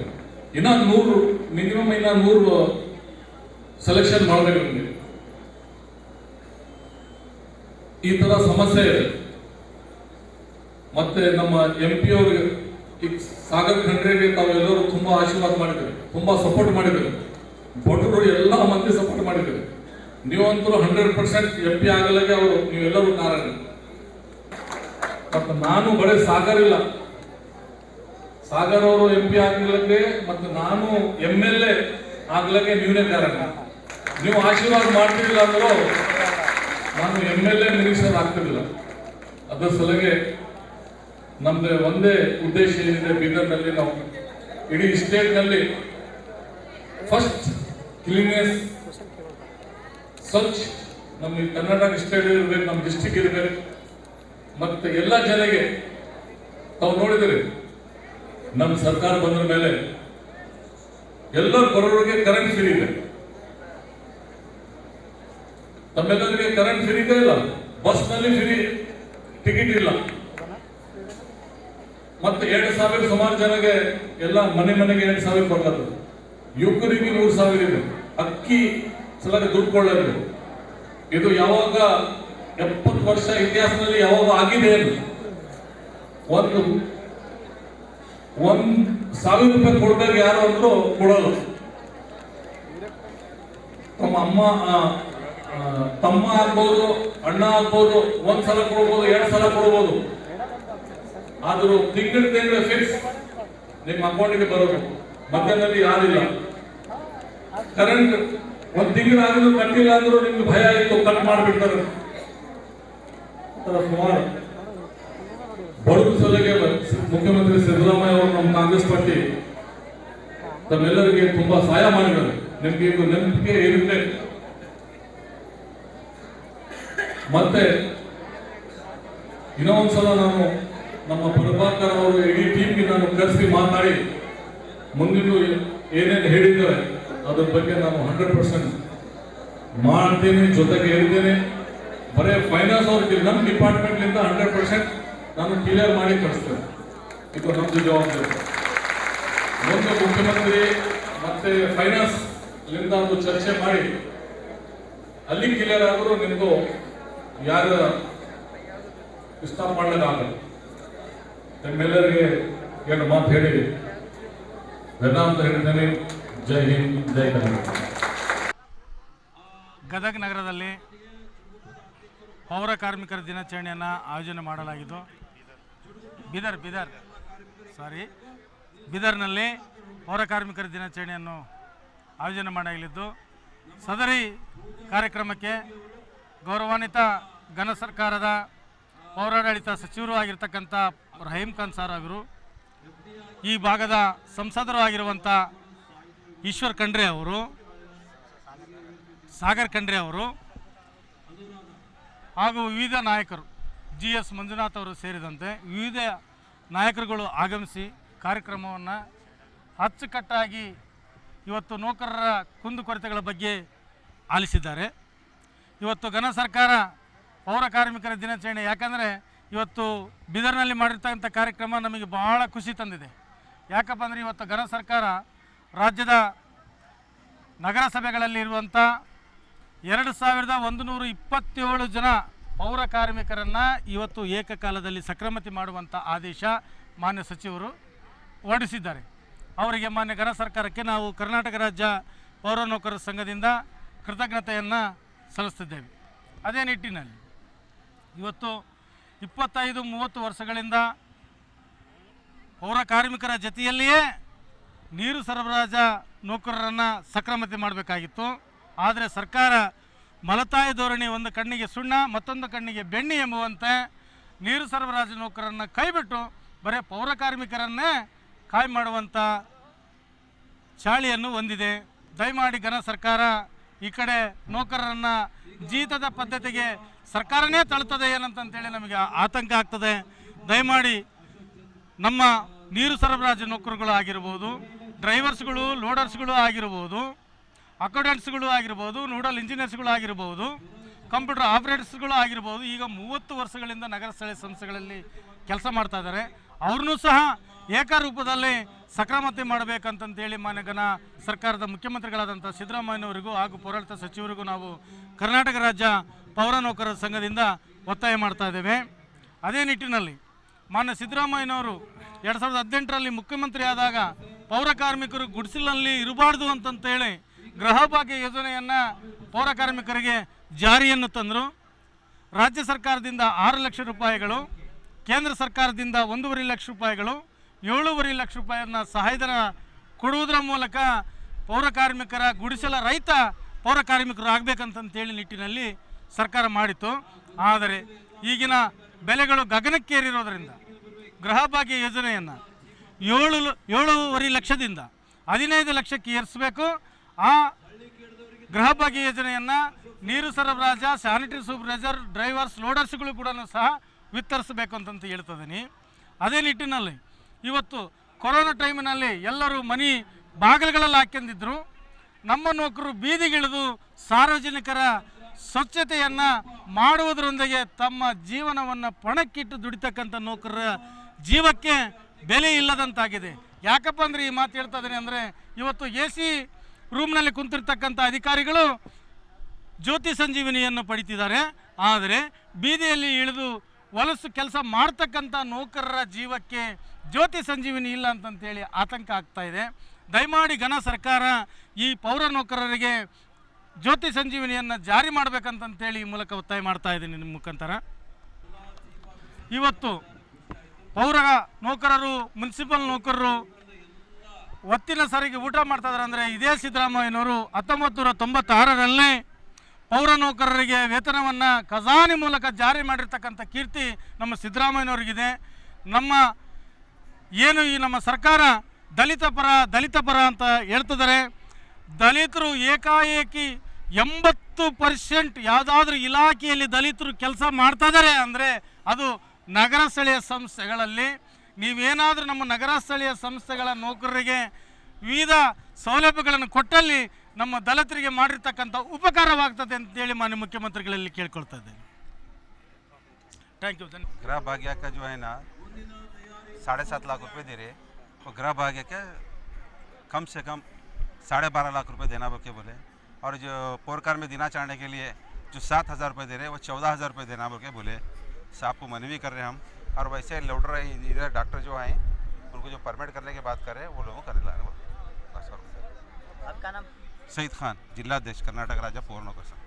ಇನ್ನ 100 ಮಿನಿಮಮ್ 100 ಸೆಲೆಕ್ಷನ್ ಮಾಡಬೇಕು. ನಿಮಗೆ ಈ ತರ ಸಮಸ್ಯೆ ಇದೆ. ಮತ್ತೆ ನಮ್ಮ MP ಅವರಿಗೆ ಈಗ ಸಾಗರ್ ಖಂಡ್ರೆಗೆ ತಾವೆಲ್ಲರೂ ತುಂಬಾ ಆಶೀರ್ವಾದ ಮಾಡಿದ್ರು, ತುಂಬಾ ಸಪೋರ್ಟ್ ಮಾಡಿದ್ರು. ಭಟ್ರು ಎಲ್ಲ ಮಂದಿ ಸಪೋರ್ಟ್ ಮಾಡಿದ್ರು. ನೀವಂತೂ 100% MP ಆಗಲಾಗೆ ಅವರು ನೀವೆಲ್ಲರೂ ಕಾರಣ. ಮತ್ತೆ ನಾನು ಬರೀ ಸಾಗರ್ ಇಲ್ಲ, ಸಾಗರ್ ಅವರು MP ಆಗ್ಲಿಕ್ಕೆ ಮತ್ತೆ ನಾನು MLA ಆಗ್ಲಿಕ್ಕೆ ನೀವೇ ಕಾರಣ. ನೀವು ಆಶೀರ್ವಾದ ಮಾಡ್ತಿರಲಿಲ್ಲ ಅಂದ್ರೂ ನಾನು MLA ಮಿನಿಸ್ಟರ್ ಆಗ್ತಿರಲಿಲ್ಲ. ಅದ್ರ ಸಲುವಾಗಿ ನಮ್ದು ಒಂದೇ ಉದ್ದೇಶ ಏನಿದೆ, ಬೀದರ್ನಲ್ಲಿ ನಾವು ಇಡೀ ಸ್ಟೇಟ್ ನಲ್ಲಿ ಫಸ್ಟ್ ಕ್ಲೀನ್ನೆಸ್ ಸ್ವಚ್ಛ ನಮ್ಮ ಕರ್ನಾಟಕ ಸ್ಟೇಟ್ ಇರಬೇಕು, ನಮ್ಮ ಡಿಸ್ಟಿಕ್ ಇರಬೇಕು. ಮತ್ತೆ ಎಲ್ಲ ಜನಗೆ ತಾವು ನೋಡಿದ್ರಿ ನಮ್ಮ ಸರ್ಕಾರ ಬಂದ ಮೇಲೆ ಎಲ್ಲರ ಬರೋರಿಗೆ ಕರೆಂಟ್ ಫ್ರೀ ಇದೆ. ತಮ್ಮೆಲ್ಲರಿಗೆ ಕರೆಂಟ್ ಫ್ರೀ ಇದೆ ಇಲ್ಲ, ಬಸ್ ನಲ್ಲಿ ಫ್ರೀ ಟಿಕೆಟ್ ಇಲ್ಲ. ಮತ್ತೆ 2,000 ಸುಮಾರು ಜನಗೆ ಎಲ್ಲ ಮನೆಗೆ 2,000 ಕೊಡ್ತಾರೆ. ಯುವಕರಿಗೆ 100,000 ಇದೆ. ಅಕ್ಕಿ ಸಲ ದುಡ್ಡು ಕೊಳ್ಳಬೇಕು. ಇದು ಯಾವಾಗ 70 ವರ್ಷ ಇತಿಹಾಸದಲ್ಲಿ ಯಾವಾಗ ಆಗಿದೆ? ಒಂದು 1,000 ರೂಪಾಯಿ ಕೊಡ್ಬೇಕು ಯಾರು ಅಂದ್ರೂ ಕೊಡೋದು. ತಮ್ಮ ಆಗ್ಬೋದು, ಅಣ್ಣ ಆಗ್ಬೋದು, 1 ಸಲ ಕೊಡ್ಬೋದು, 2 ಸಲ ಕೊಡ್ಬೋದು. ಆದ್ರೂ ತಿಂಗಳ ಫಿಕ್ಸ್ ನಿಮ್ಮ ಅಕೌಂಟಿಗೆ ಬರೋದು. ಮಧ್ಯದಲ್ಲಿ ಯಾರಿಲ್ಲ. ಕರೆಂಟ್ 1 ತಿಂಗಳಾದ್ರೂ ಕಟ್ಟಿಲ್ಲ ಅಂದ್ರೂ ನಿಮ್ಗೆ ಭಯ ಇತ್ತು, ಕಟ್ ಮಾಡಿಬಿಡ್ತಾರೆ. ಸುಮಾರು ಬಡವ ಸಲಗೆ ಮುಖ್ಯಮಂತ್ರಿ ಸಿದ್ದರಾಮಯ್ಯ ಅವರು ನಮ್ಮ ಕಾಂಗ್ರೆಸ್ ಪಾರ್ಟಿ ತಮ್ಮೆಲ್ಲರಿಗೆ ತುಂಬಾ ಸಹಾಯ ಮಾಡಿದ್ದಾರೆ. ನಿಮ್ಗೆ ಇದು ನೆನಪಿಗೆ ಇರುತ್ತೆ. ಮತ್ತೆ ಇನ್ನೊಂದ್ಸಲ ನಾನು ನಮ್ಮ ಪ್ರಭಾಕರ್ ಅವರು ಇಡೀ ಟೀಮ್ಗೆ ನಾನು ಕರೆಸಿ ಮಾತಾಡಿ ಮುಂದಿನ ಏನೇನು ಹೇಳಿದ್ದಾರೆ ಅದ್ರ ಬಗ್ಗೆ ನಾನು 100% ಮಾಡ್ತೇನೆ, ಜೊತೆಗೆ ಹೇಳ್ತೇನೆ. ಬರೇ ಫೈನಾನ್ಸ್ ಅವ್ರಿಗೆ ನಮ್ಮ ಡಿಪಾರ್ಟ್ಮೆಂಟ್ಲಿಂದ 100% ನಾನು ಕ್ಲಿಯರ್ ಮಾಡಿ ಕಳಿಸ್ತೇನೆ. ಇದು ನಮ್ದು ಜವಾಬ್ದಾರಿ. ಒಂದು ಮುಖ್ಯಮಂತ್ರಿ ಮತ್ತೆ ಫೈನಾನ್ಸ್ ಲಿಂದ ಒಂದು ಚರ್ಚೆ ಮಾಡಿ ಅಲ್ಲಿ ಕ್ಲಿಯರ್ ಆದರೂ ನಿಮ್ದು ಯಾರ ಇಷ್ಟ ಮಾಡಲಿಕ್ಕಾಗಲ್ಲ. ನಿಮ್ಮೆಲ್ಲರಿಗೆ 2 ಮಾತು ಹೇಳಿ ಧನ್ಯವಾದ ಹೇಳ್ತೇನೆ. ಜೈ ಹಿಂದ್, ಜೈ ಕರ್ನಾಟಕ. ಗದಗ ನಗರದಲ್ಲಿ ಪೌರ ಕಾರ್ಮಿಕರ ದಿನಾಚರಣೆಯನ್ನು ಆಯೋಜನೆ ಮಾಡಲಾಗಿದ್ದು, ಬೀದರ್ನಲ್ಲಿ ಪೌರ ಕಾರ್ಮಿಕರ ದಿನಾಚರಣೆಯನ್ನು ಆಯೋಜನೆ ಮಾಡಲಿದ್ದು, ಸದರಿ ಕಾರ್ಯಕ್ರಮಕ್ಕೆ ಗೌರವಾನ್ವಿತ ಘನ ಸರ್ಕಾರದ ಪೌರಾಡಳಿತ ಸಚಿವರು ಆಗಿರ್ತಕ್ಕಂಥ ರಹೀಂ ಖಾನ್ ಸಾರ್ ಅವರು, ಈ ಭಾಗದ ಸಂಸದರು ಆಗಿರುವಂಥ ಈಶ್ವರ್ ಖಂಡ್ರೆ ಅವರು, ಸಾಗರ್ ಖಂಡ್ರೆ ಅವರು ಹಾಗೂ ವಿವಿಧ ನಾಯಕರು GS ಮಂಜುನಾಥ್ ಅವರು ಸೇರಿದಂತೆ ವಿವಿಧ ನಾಯಕರುಗಳು ಆಗಮಿಸಿ ಕಾರ್ಯಕ್ರಮವನ್ನು ಅಚ್ಚುಕಟ್ಟಾಗಿ ಇವತ್ತು ನೌಕರರ ಕುಂದುಕೊರತೆಗಳ ಬಗ್ಗೆ ಆಲಿಸಿದ್ದಾರೆ. ಇವತ್ತು ಘನ ಸರ್ಕಾರ ಪೌರ ಕಾರ್ಮಿಕರ ದಿನಾಚರಣೆ, ಯಾಕಂದರೆ ಇವತ್ತು ಬೀದರ್ನಲ್ಲಿ ಮಾಡಿರ್ತಕ್ಕಂಥ ಕಾರ್ಯಕ್ರಮ ನಮಗೆ ಬಹಳ ಖುಷಿ ತಂದಿದೆ. ಯಾಕಪ್ಪ ಅಂದರೆ ಇವತ್ತು ಘನ ಸರ್ಕಾರ ರಾಜ್ಯದ ನಗರಸಭೆಗಳಲ್ಲಿ ಇರುವಂಥ 2,127 ಜನ ಪೌರ ಕಾರ್ಮಿಕರನ್ನು ಇವತ್ತು ಏಕಕಾಲದಲ್ಲಿ ಸಕ್ರಮತೆ ಮಾಡುವಂಥ ಆದೇಶ ಮಾನ್ಯ ಸಚಿವರು ಹೊರಡಿಸಿದ್ದಾರೆ. ಅವರಿಗೆ ಮಾನ್ಯ ಘನ ಸರ್ಕಾರಕ್ಕೆ ನಾವು ಕರ್ನಾಟಕ ರಾಜ್ಯ ಪೌರ ನೌಕರರ ಸಂಘದಿಂದ ಕೃತಜ್ಞತೆಯನ್ನು ಸಲ್ಲಿಸ್ತಿದ್ದೇವೆ. ಅದೇ ನಿಟ್ಟಿನಲ್ಲಿ ಇವತ್ತು 25-30 ವರ್ಷಗಳಿಂದ ಪೌರ ಕಾರ್ಮಿಕರ ಜೊತೆಯಲ್ಲಿಯೇ ನೀರು ಸರಬರಾಜು ನೌಕರರನ್ನು ಸಕ್ರಮತೆ ಮಾಡಬೇಕಾಗಿತ್ತು. ಆದರೆ ಸರ್ಕಾರ ಮಲತಾಯಿ ಧೋರಣೆ, ಒಂದು ಕಣ್ಣಿಗೆ ಸುಣ್ಣ ಮತ್ತೊಂದು ಕಣ್ಣಿಗೆ ಬೆಣ್ಣೆ ಎಂಬುವಂತೆ ನೀರು ಸರಬರಾಜು ನೌಕರರನ್ನು ಕೈಬಿಟ್ಟು ಬರೀ ಪೌರ ಕಾರ್ಮಿಕರನ್ನೇ ಕಾಯ್ ಮಾಡುವಂಥ ಚಾಳಿಯನ್ನು ಹೊಂದಿದೆ. ದಯಮಾಡಿ ಘನ ಸರ್ಕಾರ ಈ ಕಡೆ ನೌಕರರನ್ನು ಜೀತದ ಪದ್ಧತಿಗೆ ಸರ್ಕಾರನೇ ತಳ್ತದೆ ಏನಂತಂತೇಳಿ ನಮಗೆ ಆತಂಕ ಆಗ್ತದೆ. ದಯಮಾಡಿ ನಮ್ಮ ನೀರು ಸರಬರಾಜು ನೌಕರಗಳು ಆಗಿರ್ಬೋದು, ಡ್ರೈವರ್ಸ್ಗಳು, ಲೋಡರ್ಸ್ಗಳು ಆಗಿರ್ಬೋದು, ಅಕೌಂಟೆಂಟ್ಸ್ಗಳು ಆಗಿರ್ಬೋದು, ನೋಡಲ್ ಇಂಜಿನಿಯರ್ಸ್ಗಳು ಆಗಿರ್ಬೋದು, ಕಂಪ್ಯೂಟರ್ ಆಪರೇಟರ್ಸ್ಗಳು ಆಗಿರ್ಬೋದು, ಈಗ 30 ವರ್ಷಗಳಿಂದ ನಗರ ಸ್ಥಳೀಯ ಸಂಸ್ಥೆಗಳಲ್ಲಿ ಕೆಲಸ ಮಾಡ್ತಾ ಇದ್ದಾರೆ. ಅವ್ರನ್ನೂ ಸಹ ಏಕರೂಪದಲ್ಲಿ ಸಕ್ರಮತೆ ಮಾಡಬೇಕಂತಂತೇಳಿ ಮಾನ್ಯ ಘನ ಸರ್ಕಾರದ ಮುಖ್ಯಮಂತ್ರಿಗಳಾದಂಥ ಸಿದ್ದರಾಮಯ್ಯನವರಿಗೂ ಹಾಗೂ ಪೌರಾಡಳಿತ ಸಚಿವರಿಗೂ ನಾವು ಕರ್ನಾಟಕ ರಾಜ್ಯ ಪೌರ ನೌಕರರ ಸಂಘದಿಂದ ಒತ್ತಾಯ ಮಾಡ್ತಾ ಇದ್ದೇವೆ. ಅದೇ ನಿಟ್ಟಿನಲ್ಲಿ ಮಾನ್ಯ ಸಿದ್ದರಾಮಯ್ಯನವರು 2018ರಲ್ಲಿ ಮುಖ್ಯಮಂತ್ರಿ ಆದಾಗ ಪೌರ ಕಾರ್ಮಿಕರು ಗುಡಿಸಲಲ್ಲಿ ಇರಬಾರ್ದು ಅಂತಂತೇಳಿ ಗೃಹ ಭಾಗ್ಯ ಯೋಜನೆಯನ್ನು ಪೌರ ಕಾರ್ಮಿಕರಿಗೆ ಜಾರಿಯನ್ನು ತಂದರು. ರಾಜ್ಯ ಸರ್ಕಾರದಿಂದ 6 ಲಕ್ಷ ರೂಪಾಯಿಗಳು, ಕೇಂದ್ರ ಸರ್ಕಾರದಿಂದ 1.5 ಲಕ್ಷ ರೂಪಾಯಿಗಳು, 7.5 ಲಕ್ಷ ರೂಪಾಯಿಯನ್ನು ಸಹಾಯಧನ ಕೊಡುವುದರ ಮೂಲಕ ಪೌರ ಕಾರ್ಮಿಕರ ಗುಡಿಸಲ ರಹಿತ ಪೌರ ಕಾರ್ಮಿಕರು ಆಗಬೇಕಂತಂತೇಳಿ ನಿಟ್ಟಿನಲ್ಲಿ ಸರ್ಕಾರ ಮಾಡಿತ್ತು. ಆದರೆ ಈಗಿನ ಬೆಲೆಗಳು ಗಗನಕ್ಕೇರಿರೋದರಿಂದ ಗೃಹ ಭಾಗ್ಯ ಯೋಜನೆಯನ್ನು 7.5 ಲಕ್ಷದಿಂದ 15 ಲಕ್ಷಕ್ಕೆ ಏರಿಸಬೇಕು. ಆ ಗೃಹ ಭಾಗ್ಯ ಯೋಜನೆಯನ್ನು ನೀರು ಸರಬರಾಜ, ಸ್ಯಾನಿಟರಿ ಸೂಪರ್ವೈಸರ್, ಡ್ರೈವರ್ಸ್, ಲೋಡರ್ಸ್ಗಳು ಕೂಡ ಸಹ ವಿತರಿಸಬೇಕು ಅಂತಂತ ಹೇಳ್ತಿದ್ದೀನಿ. ಅದೇ ನಿಟ್ಟಿನಲ್ಲಿ ಇವತ್ತು ಕೊರೋನಾ ಟೈಮಿನಲ್ಲಿ ಎಲ್ಲರೂ ಮನೆ ಬಾಗಿಲುಗಳಲ್ಲಿ ಹಾಕ್ಕೊಂಡಿದ್ರು. ನಮ್ಮ ನೌಕರರು ಬೀದಿಗಿಳಿದು ಸಾರ್ವಜನಿಕರ ಸ್ವಚ್ಛತೆಯನ್ನು ಮಾಡುವುದರೊಂದಿಗೆ ತಮ್ಮ ಜೀವನವನ್ನು ಪಣಕ್ಕಿಟ್ಟು ದುಡಿತಕ್ಕಂಥ ನೌಕರರ ಜೀವಕ್ಕೆ ಬೆಲೆ ಇಲ್ಲದಂತಾಗಿದೆ. ಯಾಕಪ್ಪ ಅಂದರೆ ಈ ಮಾತು ಹೇಳ್ತಾ ಇದ್ದೀನಿ ಅಂದರೆ, ಇವತ್ತು AC ರೂಮ್ನಲ್ಲಿ ಕುಂತಿರ್ತಕ್ಕಂಥ ಅಧಿಕಾರಿಗಳು ಜ್ಯೋತಿ ಸಂಜೀವಿನಿಯನ್ನು ಪಡಿತಿದ್ದಾರೆ. ಆದರೆ ಬೀದಿಯಲ್ಲಿ ಇಳಿದು ವಲಸು ಕೆಲಸ ಮಾಡ್ತಕ್ಕಂಥ ನೌಕರರ ಜೀವಕ್ಕೆ ಜ್ಯೋತಿ ಸಂಜೀವಿನಿ ಇಲ್ಲ ಅಂತಂತೇಳಿ ಆತಂಕ ಆಗ್ತಾ ಇದೆ. ದಯಮಾಡಿ ಘನ ಸರ್ಕಾರ ಈ ಪೌರ ನೌಕರರಿಗೆ ಜ್ಯೋತಿ ಸಂಜೀವಿನಿಯನ್ನು ಜಾರಿ ಮಾಡಬೇಕಂತಂತೇಳಿ ಈ ಮೂಲಕ ಒತ್ತಾಯ ಮಾಡ್ತಾ ಇದ್ದೀನಿ ನಿಮ್ಮ ಮುಖಾಂತರ. ಇವತ್ತು ಪೌರ ನೌಕರರು, ಮುನ್ಸಿಪಲ್ ನೌಕರರು ಒತ್ತಿನ ಸರಿಗೆ ಊಟ ಮಾಡ್ತಾ ಇದ್ದಾರೆ ಅಂದರೆ ಇದೇ ಸಿದ್ದರಾಮಯ್ಯನವರು 1996ರಲ್ಲಿ ಪೌರ ನೌಕರರಿಗೆ ವೇತನವನ್ನು ಖಜಾನೆ ಮೂಲಕ ಜಾರಿ ಮಾಡಿರ್ತಕ್ಕಂಥ ಕೀರ್ತಿ ನಮ್ಮ ಸಿದ್ದರಾಮಯ್ಯನವ್ರಿಗಿದೆ. ನಮ್ಮ ಸರ್ಕಾರ ದಲಿತ ಪರ ಅಂತ ಹೇಳ್ತಿದ್ದಾರೆ. ದಲಿತರು ಏಕಾಏಕಿ 80% ಯಾವುದಾದ್ರೂ ಇಲಾಖೆಯಲ್ಲಿ ದಲಿತರು ಕೆಲಸ ಮಾಡ್ತಾ ಇದ್ದಾರೆ ಅಂದರೆ ಅದು ನಗರ ಸ್ಥಳೀಯ ಸಂಸ್ಥೆಗಳಲ್ಲಿ. ನೀವೇನಾದರೂ ನಮ್ಮ ನಗರ ಸ್ಥಳೀಯ ಸಂಸ್ಥೆಗಳ ನೌಕರರಿಗೆ ವಿವಿಧ ಸೌಲಭ್ಯಗಳನ್ನು ಕೊಟ್ಟಲ್ಲಿ ನಮ್ಮ ದಲಿತರಿಗೆ ಮಾಡಿರ್ತಕ್ಕಂಥ ಉಪಕಾರವಾಗ್ತದೆ ಅಂತೇಳಿ ಮಾನ್ಯ ಮುಖ್ಯಮಂತ್ರಿಗಳಲ್ಲಿ ಕೇಳ್ಕೊಳ್ತಾ ಇದ್ದೇನೆ. Thank you. गृह भाग्य का जो है ना 7.5 लाख रुपए दे रहे, तो गृह भाग्य के कम से कम 12.5 लाख रुपए देना बोले, और जो पोरकार में देना चाहने के लिए जो 7,000 रुपये दे रहे वो 14,000 रुपये देना बोले साहब को मनवी कर रहे हैं हम. और वैसे लोडर इधर डॉक्टर जो आए उनको जो परमिट करने की बात कर रहे हैं वो लोगों कर ला. आपका नाम? सईद खान, जिला अध्यक्ष, कर्नाटक राज्य पौर नौकर संघ.